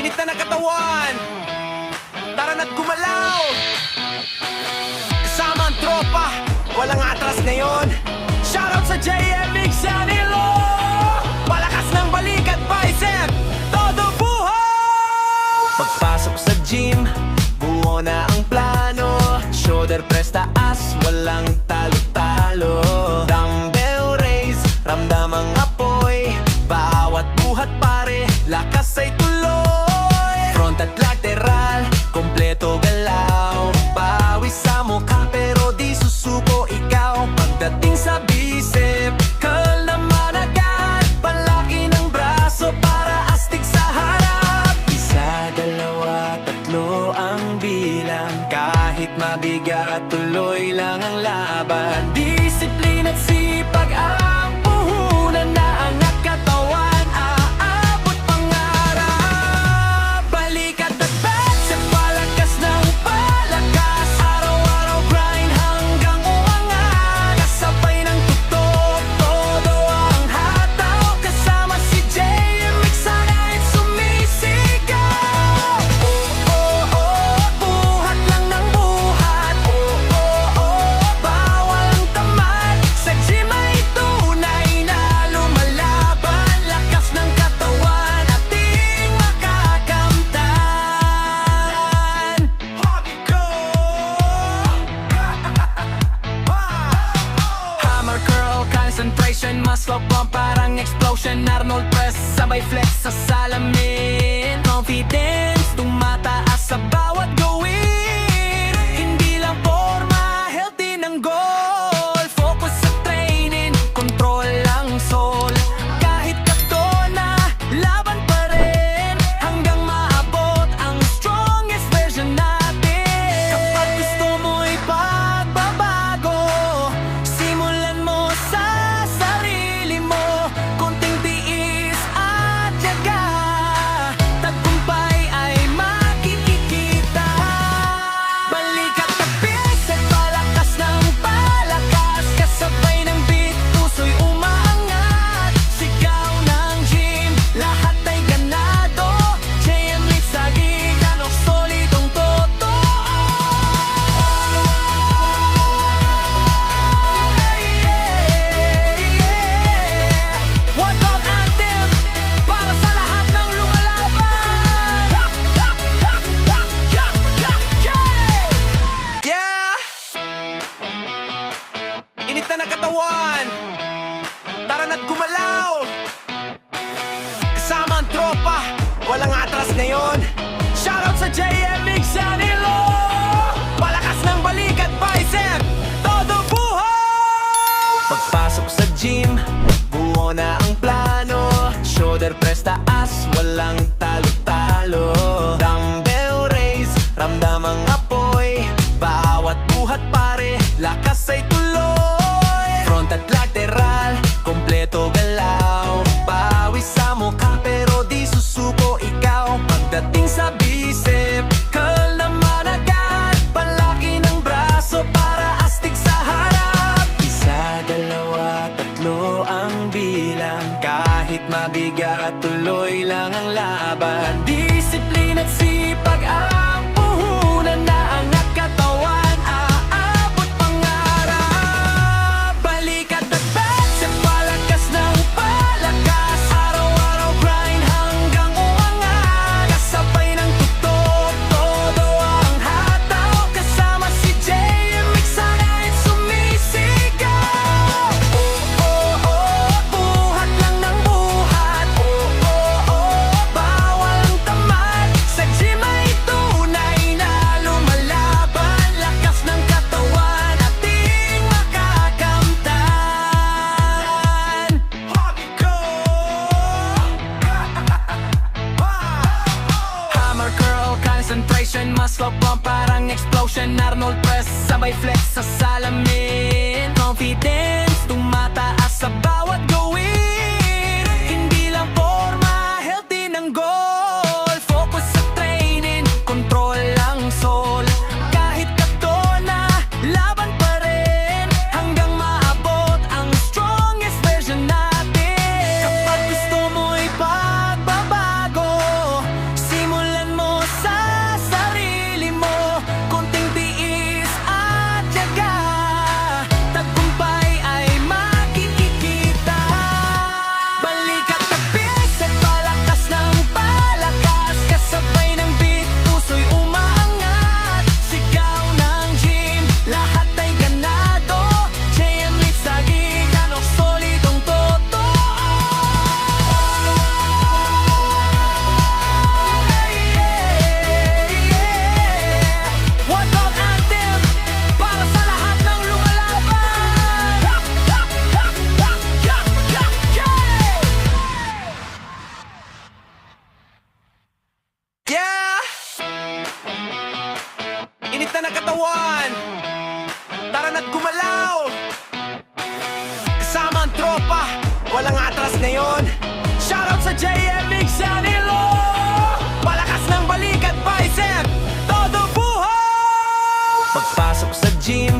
Init na ng katawan, tara na't gumalaw. Kasama ang tropa, walang atras ngayon. Shoutout sa JMX Sanilo. Palakas ng balikat, bicep, todo buhay. Pagpasok sa gym, buo na ang plano. Shoulder press taas, walang talo-talo. Dumbbell raise, ramdam ang apoy. Bawat buhat pare, lakas ay tuloy. Front at lateral, kompleto galaw. Pawis sa mukha pero di susuko ikaw. Pagdating sa bicep, curl naman agad. Palaki ng braso para astig sa harap. Isa, dalawa, tatlo ang bilang. Kahit mabigat, tuloy lang ang laban. Disiplina at sipag ang puhunan na angat katawan. Aabot pangarap. Balikat at bicep, palakas ng palakas. Araw-araw grind hanggang umangat. Kasabay ng tutok, todo ang hataw. Kasama si JMX, sana'y sumisigaw. Oh, oh, oh, buhat lang ng buhat. Oh, oh, oh, bawal ang tamad. Sa gym ay tunay na lumalaban. Lakas ng katawan, ating makakamtan. Hobby ko! Hammer curl, concentration, muscle pump, parang explosion. Arnold press, sabay flex sa salamin. Confidence, tumataas sa bawat gawin. Hindi lang forma, healthy ng goal. Focus sa training, control ang soul. Kahit katona, laban pa rin. Hanggang maabot ang strongest version natin. Kapag gusto mo'y pagbabago, simulan mo sa sarili mo. Konting tiis at tiyaga, tagumpay ay makikita. Balikat at bicep, palakas ng palakas. Kasabay ng beat, puso'y umaangat. Sigaw ng gym, lahat ay ganado. JMX sa gigan, o solidong totoo. Workout anthem para sa lahat ng lumalaban. Yeah! Init na ng katawan, tara na't gumalaw. Kasama ang tropa, walang atras ngayon. Shoutout sa JMX Sanilo. Palakas ng balikat, bicep, todo buhay. Pagpasok sa gym, buo na ang plano. Shoulder press taas, walang talo-talo. Dumbbell raise, ramdam ang apoy. Bawat buhat pare, lakas ay tuloy. Front at lateral, kompleto galaw. Pawis sa mukha pero di susuko ikaw. Pagdating sa bicep, curl naman agad. Palaki ng braso para astig sa harap. Isa, dalawa, tatlo ang bilang. Kahit mabigat, tuloy lang ang laban. Disiplina at sipag ang puhunan na angat katawan. Aabot pangarap. Balikat at bicep, palakas ng palakas. Araw-araw grind hanggang umangat. Kasabay ng tutok, todo ang hataw. Kasama si JMX, sana'y sumisigaw. Oh, oh, oh, buhat lang ng buhat. Oh, oh, oh, bawal ang tamad. Sa gym ay tunay na lumalaban. Lakas ng katawan, ating makakamtan. Hobby ko! Hammer curl, concentration, muscle pump, parang explosion. Arnold press, sabay flex sa salamin. Confidence, tumataas sa bawat gawin. Hindi lang forma, healthy ng goal. Focus sa training, control ang soul. Kahit katona, laban pa rin. Hanggang maabot ang strongest version natin. Kapag gusto mo'y pagbabago, simulan Init na ng katawan, tara na't gumalaw. Kasama ang tropa, walang atras ngayon. Shoutout sa JMX Sanilo. Palakas ng balik at bicep, todo buhay. Pagpasok sa gym,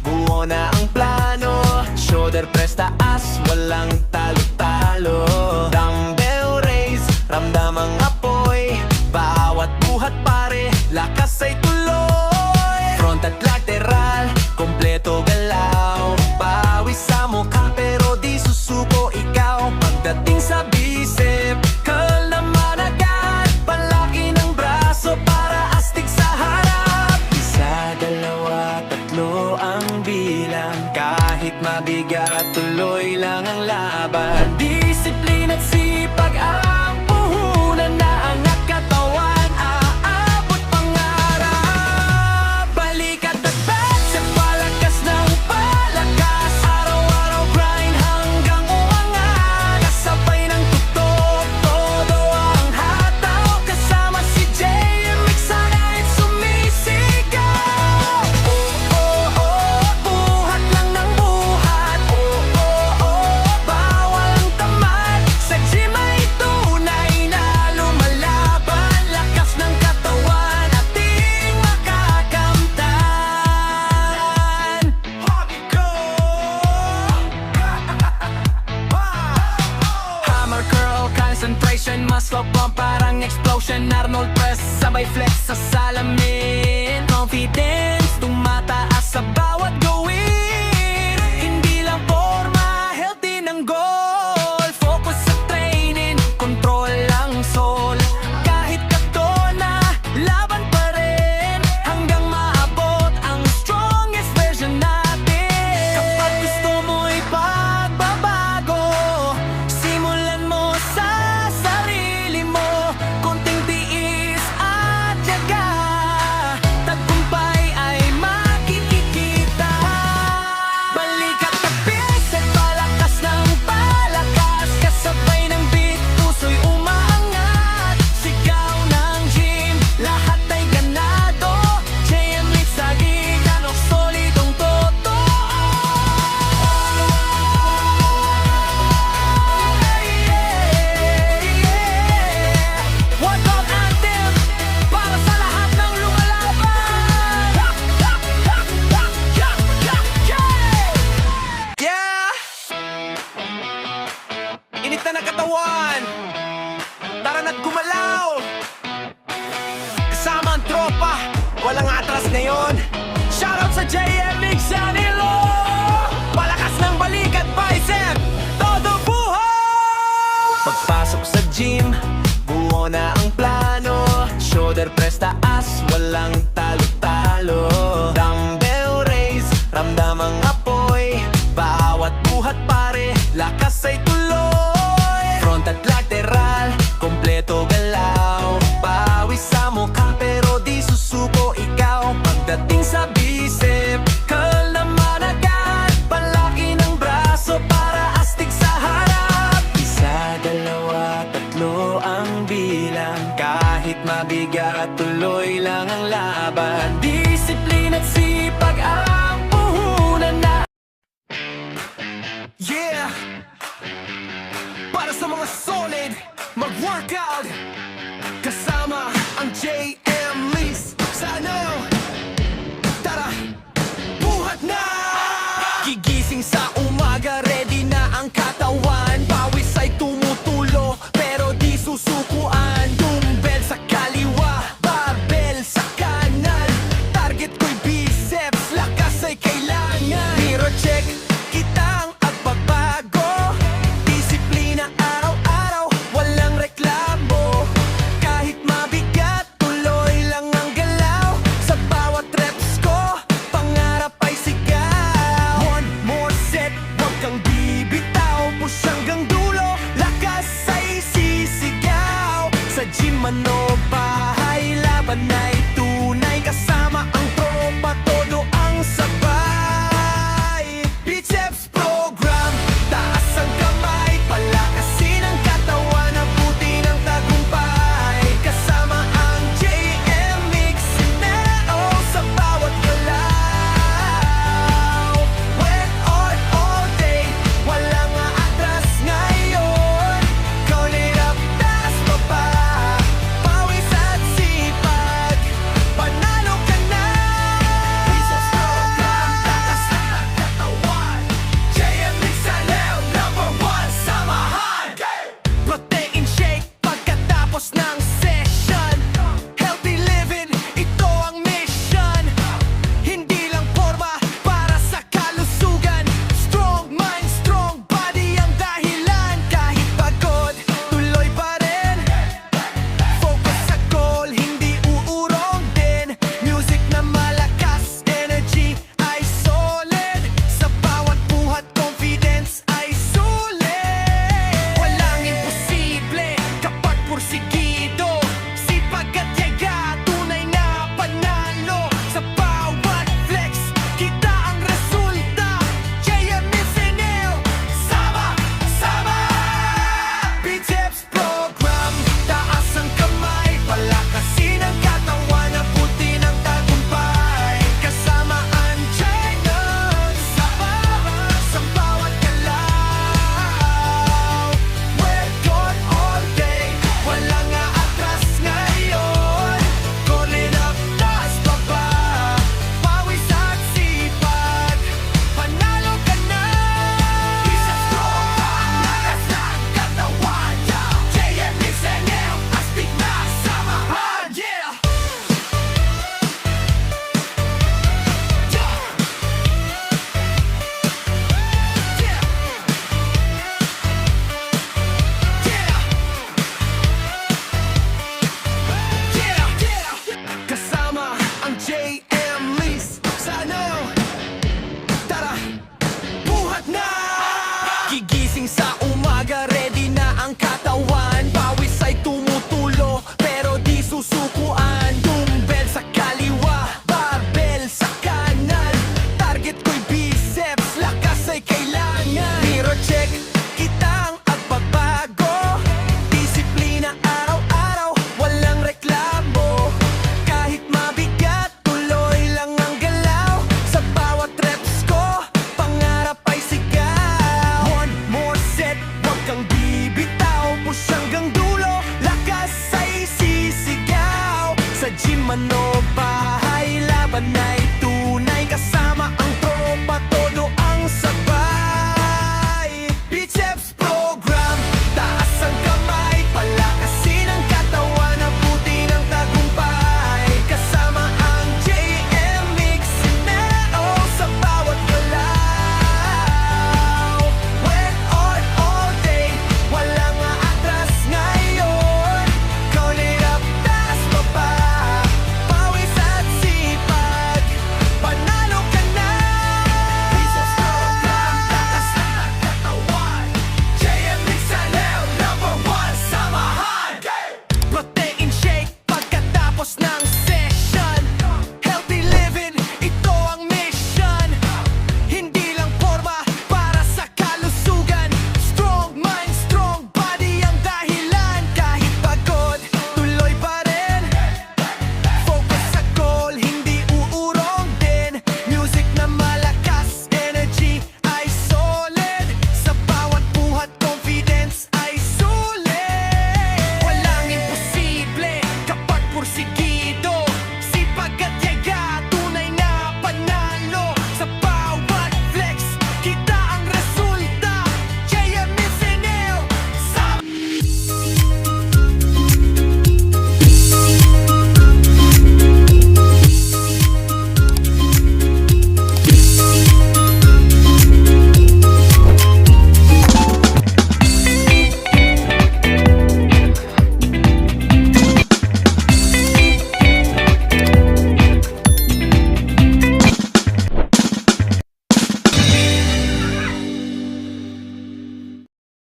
buo na ang plano. Shoulder press taas, walang talo-talo. Dumbbell raise, ramdam ang apoy. Bawat buhat pare, lakas ay tuloy. Front at lateral, kompleto galaw. Pawis sa mukha pero di susuko ikaw. Pagdating sa bicep, curl naman agad. Palaki ng braso para astig sa harap. Isa, dalawa, tatlo ang bilang. Kahit mabigat, tuloy lang ang laban. Disiplina at sipag ang puhunan na angat katawan. Aabot pangarap. Balikat at bicep, palakas ng palakas. Araw-araw grind hanggang umangat. Kasabay ng tutok, todo ang hataw. Kasama si JMX, sana'y sumisigaw. Buhat lang ng buhat. Bawal ang tamad. Sa gym ay tunay na lumalaban. Lakas ng katawan, ating makakamtan. Hobby ko! Hammer curl, concentration, muscle pump, parang explosion. Arnold press, sabay flex sa salamin. Confidence, tumataas sa bawat gawin. Hindi lang forma, healthy ng goal. Focus sa training, control ang soul. Kahit katona, laban pa rin. Hanggang maabot ang strongest version natin. Kapag gusto mo'y pagbabago, simulan mo sa sarili mo. Konting tiis at tiyaga, tagumpay ay makikita. Balikat na bicep, palakas ng palakas. Kasabay ng beat, puso'y umaangat. Sigaw ng gym, lahat ay ganado. JMX sa gigan, solidong totoo. Workout anthem para sa lahat ng lumalaban. Yeah! Init na ng katawan, tara na't gumalaw. Kasama ang tropa, walang atras ngayon. Shoutout sa JMX Sanilo. Palakas ng balik at bicep, todo buhay. Pagpasok sa gym, buo na ang plano. Shoulder press taas, walang talo-talo. Dumbbell raise, ramdam ang apoy. Bawat buhat pare, lakas ay tuloy. Front at lateral, kompleto galaw. Pawis sa mukha pero di susuko ikaw. Pagdating sa bicep, curl naman agad. Palaki ng braso para astig sa harap. Isa, dalawa, tatlo ang bilang. Kahit mabigat, tuloy lang ang laban. Disiplina at sipag ang puhunan na. Yeah! Para sa mga solid, mag-workout. Kasama ang JMX. Sana, tara, buhat na! Gigising sa umaga, ready na ang katawan. Pawis ay tumutulo, pero di susukuan. Dumbbell sa kaliwa, barbell sa kanan. Target ko'y biceps, lakas ay kailangan. Mirror check, kitang agbabago. Disiplina araw-araw, walang reklamo. Kahit mabigat, tuloy lang ang galaw. Sa bawat reps ko, pangarap ay sigaw. One more set, huwag kang bibitaw. Push hanggang dulo, lakas ay sisigaw. Sa gym man o bahay, laban ay tunay. Kasama ang tropa, todo ang sabay. Biceps program, taas ang kamay. Palakasin ang katawan, abuti ng tagumpay. Kasama ang JMX, sineo sa bawat umano